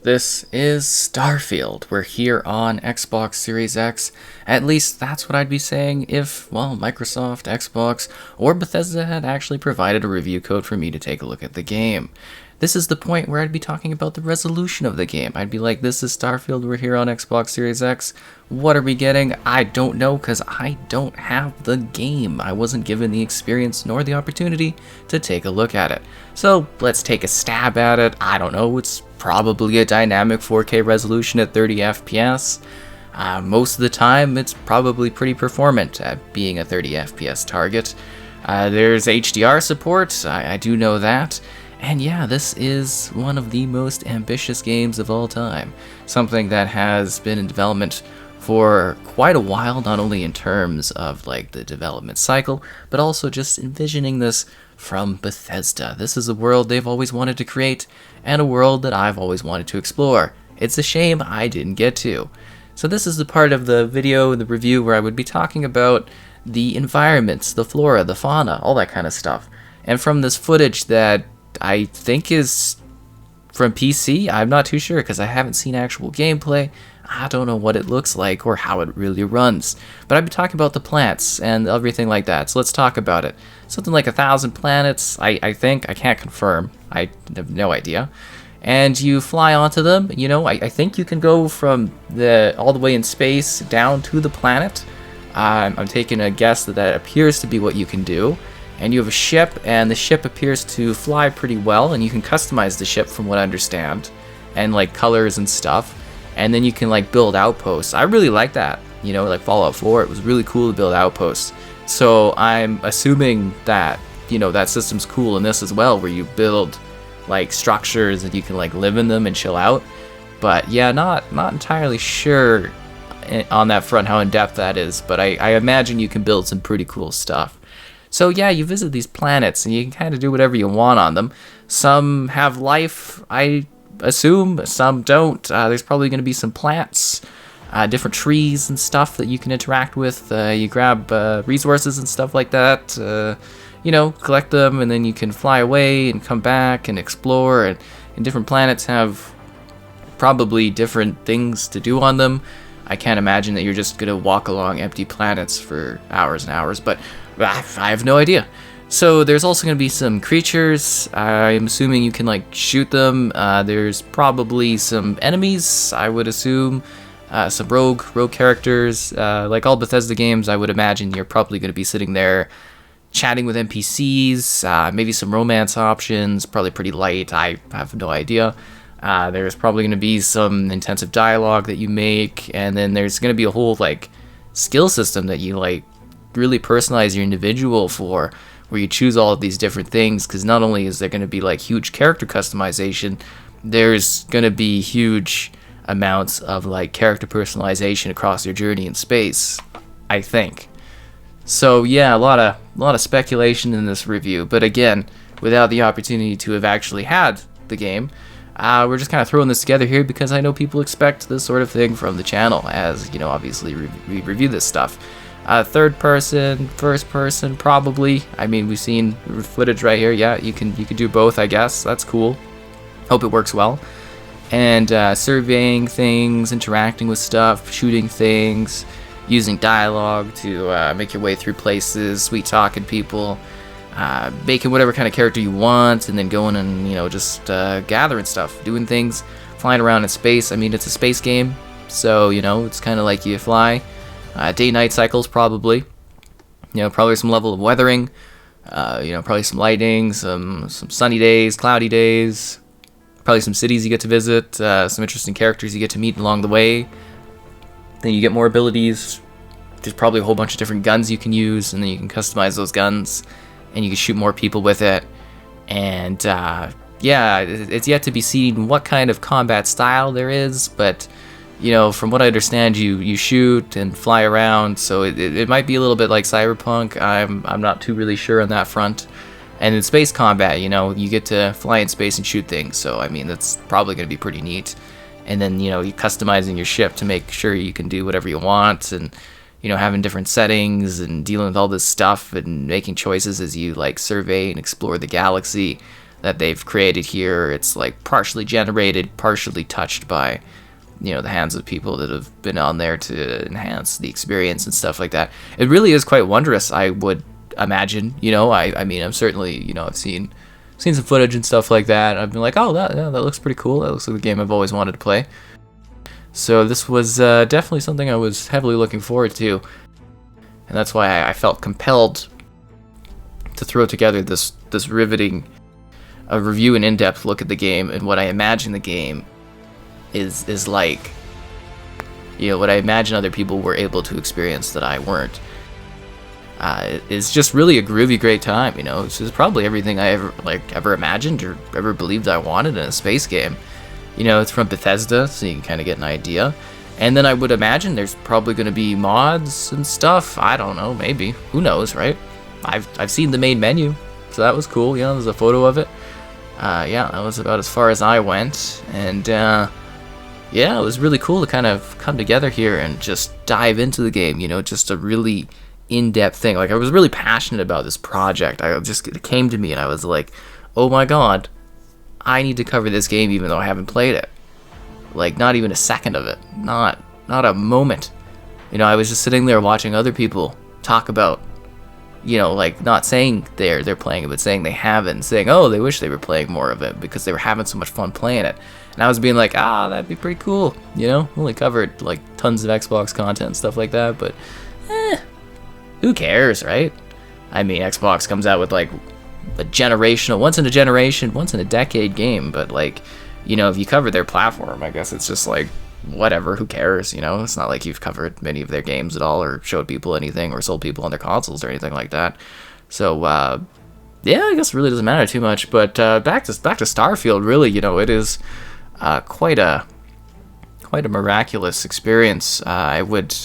This is Starfield. We're here on Xbox Series X. At least that's what I'd be saying if, well, Microsoft, Xbox, or Bethesda had actually provided a review code for me to take a look at the game. This is the point where I'd be talking about the resolution of the game. I'd be like, this is Starfield, we're here on Xbox Series X. What are we getting? I don't know, because I don't have the game. I wasn't given the experience nor the opportunity to take a look at it. So let's take a stab at it. I don't know, it's probably a dynamic 4K resolution at 30 FPS. Most of the time, it's probably pretty performant at being a 30 FPS target. There's HDR support, I do know that. And yeah, this is one of the most ambitious games of all time. Something that has been in development for quite a while, not only in terms of like the development cycle, but also just envisioning this from Bethesda. This is a world they've always wanted to create, and a world that I've always wanted to explore. It's a shame I didn't get to. So this is the part of the video, the review, where I would be talking about the environments, the flora, the fauna, all that kind of stuff. And from this footage that I think is from PC, I'm not too sure because I haven't seen actual gameplay. I don't know what it looks like or how it really runs. But I've been talking about the plants and everything like that, so let's talk about it. Something like 1,000 planets, I think. I can't confirm. I have no idea. And you fly onto them. You know, I think you can go from all the way in space down to the planet. I'm taking a guess that appears to be what you can do. And you have a ship, and the ship appears to fly pretty well, and you can customize the ship from what I understand, and like colors and stuff. And then you can like build outposts. I really like that. You know, like Fallout 4, it was really cool to build outposts. So I'm assuming that, you know, that system's cool in this as well, where you build like structures and you can like live in them and chill out. But yeah, not entirely sure on that front how in depth that is, but I imagine you can build some pretty cool stuff. So yeah, you visit these planets and you can kind of do whatever you want on them. Some have life, I assume, some don't. There's probably going to be some plants, different trees and stuff that you can interact with. You grab resources and stuff like that, you know, collect them, and then you can fly away and come back and explore. And different planets have probably different things to do on them. I can't imagine that you're just going to walk along empty planets for hours and hours, but I have no idea. So there's also going to be some creatures. I'm assuming you can like shoot them. There's probably some enemies, I would assume. Some rogue characters. Like all Bethesda games, I would imagine you're probably going to be sitting there chatting with NPCs. Maybe some romance options. Probably pretty light. I have no idea. There's probably going to be some intensive dialogue that you make. And then there's going to be a whole like skill system that you like really personalize your individual for, where you choose all of these different things, because not only is there going to be like huge character customization, there's going to be huge amounts of like character personalization across your journey in space, I think. So yeah, a lot of speculation in this review, but again, without the opportunity to have actually had the game, we're just kind of throwing this together here because I know people expect this sort of thing from the channel, as you know, obviously we review this stuff. Third person, first person, probably. I mean, we've seen footage right here. Yeah, you can do both, I guess. That's cool. Hope it works well. And surveying things, interacting with stuff, shooting things, using dialogue to make your way through places, sweet talking people, making whatever kind of character you want, and then going and, you know, just gathering stuff, doing things, flying around in space. I mean, it's a space game, so, you know, it's kind of like you fly. Day-night cycles, probably. You know, probably some level of weathering. You know, probably some lighting, some sunny days, cloudy days. Probably some cities you get to visit, some interesting characters you get to meet along the way. Then you get more abilities. There's probably a whole bunch of different guns you can use, and then you can customize those guns, and you can shoot more people with it. And yeah, it's yet to be seen what kind of combat style there is, but you know, from what I understand, you shoot and fly around, so it might be a little bit like Cyberpunk. I'm not too really sure on that front. And in space combat, you know, you get to fly in space and shoot things, so I mean, that's probably going to be pretty neat. And then, you know, you customizing your ship to make sure you can do whatever you want, and, you know, having different settings and dealing with all this stuff and making choices as you like survey and explore the galaxy. that they've created here. It's like partially generated, partially touched by, you know, the hands of people that have been on there to enhance the experience and stuff like that. It really is quite wondrous, I would imagine. You know, I mean, I'm certainly, you know, I've seen some footage and stuff like that. I've been like, oh, that looks pretty cool. That looks like the game I've always wanted to play. So this was definitely something I was heavily looking forward to, and that's why I felt compelled to throw together this riveting review and in-depth look at the game and what I imagine the game is like. You know, what I imagine other people were able to experience that I weren't. It's just really a groovy, great time. You know, it's just probably everything I ever imagined or ever believed I wanted in a space game. You know, it's from Bethesda, so you can kind of get an idea. And then I would imagine there's probably going to be mods and stuff. I don't know, maybe. Who knows, right? I've seen the main menu, so that was cool. You know, there's a photo of it. Yeah, that was about as far as I went. And yeah, it was really cool to kind of come together here and just dive into the game. You know, just a really in-depth thing. Like, I was really passionate about this project. It came to me and I was like, oh my god, I need to cover this game even though I haven't played it. Like, not even a second of it. Not a moment. You know, I was just sitting there watching other people talk about, you know, like, not saying they're playing it, but saying they haven't, saying, oh, they wish they were playing more of it because they were having so much fun playing it. And I was being like, that'd be pretty cool. You know, only covered like tons of Xbox content and stuff like that, but who cares, right? I mean, Xbox comes out with like a generational, once in a generation, once in a decade game, but like, you know, if you cover their platform, I guess it's just like, whatever, who cares, you know? It's not like you've covered many of their games at all or showed people anything or sold people on their consoles or anything like that. So, yeah, I guess it really doesn't matter too much, but back to Starfield, really, you know, it is quite a miraculous experience. I would,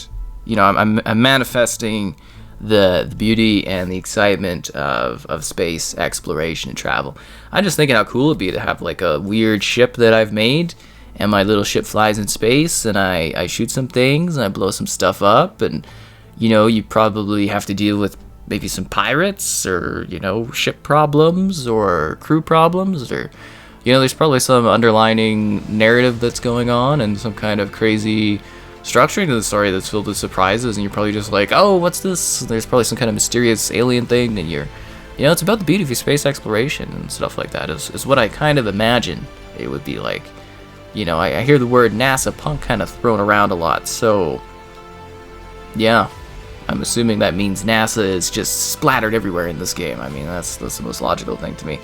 you know, I'm manifesting the beauty and the excitement of space exploration and travel. I'm just thinking how cool it'd be to have like a weird ship that I've made, and my little ship flies in space, and I shoot some things, and I blow some stuff up, and, you know, you probably have to deal with maybe some pirates, or, you know, ship problems, or crew problems, or, you know, there's probably some underlining narrative that's going on, and some kind of crazy structuring to the story that's filled with surprises, and you're probably just like, oh, what's this? There's probably some kind of mysterious alien thing, and you know, it's about the beauty of your space exploration and stuff like that, is what I kind of imagine it would be like. You know, I hear the word NASA punk kind of thrown around a lot, so yeah, I'm assuming that means NASA is just splattered everywhere in this game. I mean, that's the most logical thing to me.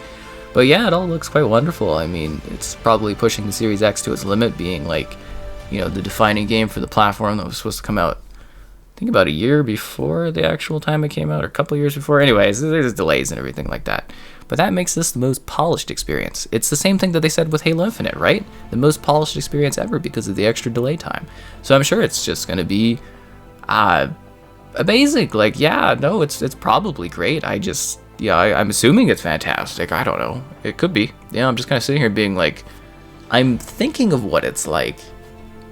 But yeah, it all looks quite wonderful. I mean, it's probably pushing the Series X to its limit, being like, you know, the defining game for the platform that was supposed to come out, I think, about a year before the actual time it came out, or a couple years before. Anyways, there's delays and everything like that. But that makes this the most polished experience. It's the same thing that they said with Halo Infinite, right? The most polished experience ever because of the extra delay time. So I'm sure it's just going to be amazing. Like, yeah, no, it's probably great. I'm assuming it's fantastic. I don't know. It could be. Yeah, I'm just kind of sitting here being like, I'm thinking of what it's like,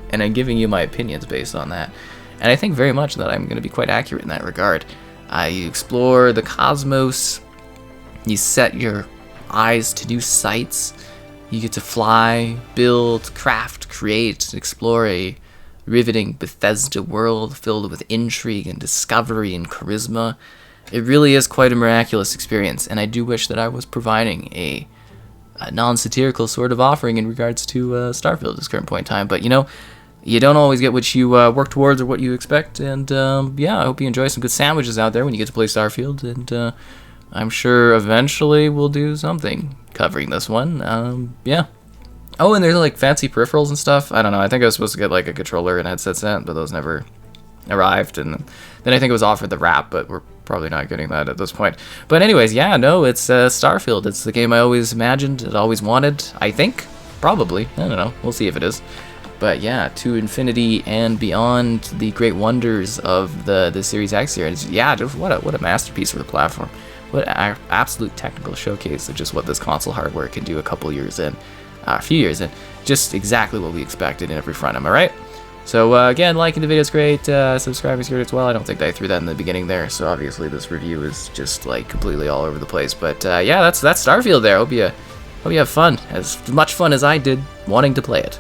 and I'm giving you my opinions based on that. And I think very much that I'm going to be quite accurate in that regard. You explore the cosmos, you set your eyes to new sights, you get to fly, build, craft, create, explore a riveting Bethesda world filled with intrigue and discovery and charisma. It really is quite a miraculous experience, and I do wish that I was providing a non-satirical sort of offering in regards to Starfield at this current point in time. But, you know, you don't always get what you work towards or what you expect, and yeah, I hope you enjoy some good sandwiches out there when you get to play Starfield, and I'm sure eventually we'll do something covering this one. Yeah. Oh, and there's like fancy peripherals and stuff. I don't know, I think I was supposed to get like a controller and headset set, but those never arrived, and then I think it was offered the wrap, but we're probably not getting that at this point. But anyways, yeah, no, it's Starfield. It's the game I always imagined, it always wanted, I think. Probably. I don't know. We'll see if it is. But yeah, to infinity and beyond, the great wonders of the Series X series. Yeah, just what a masterpiece for the platform. What an absolute technical showcase of just what this console hardware can do a few years in. Just exactly what we expected in every front, am I right? So again, liking the video is great, subscribing is great as well. I don't think I threw that in the beginning there, so obviously this review is just like completely all over the place. But yeah, that's Starfield there. Hope you Hope you have fun, as much fun as I did wanting to play it.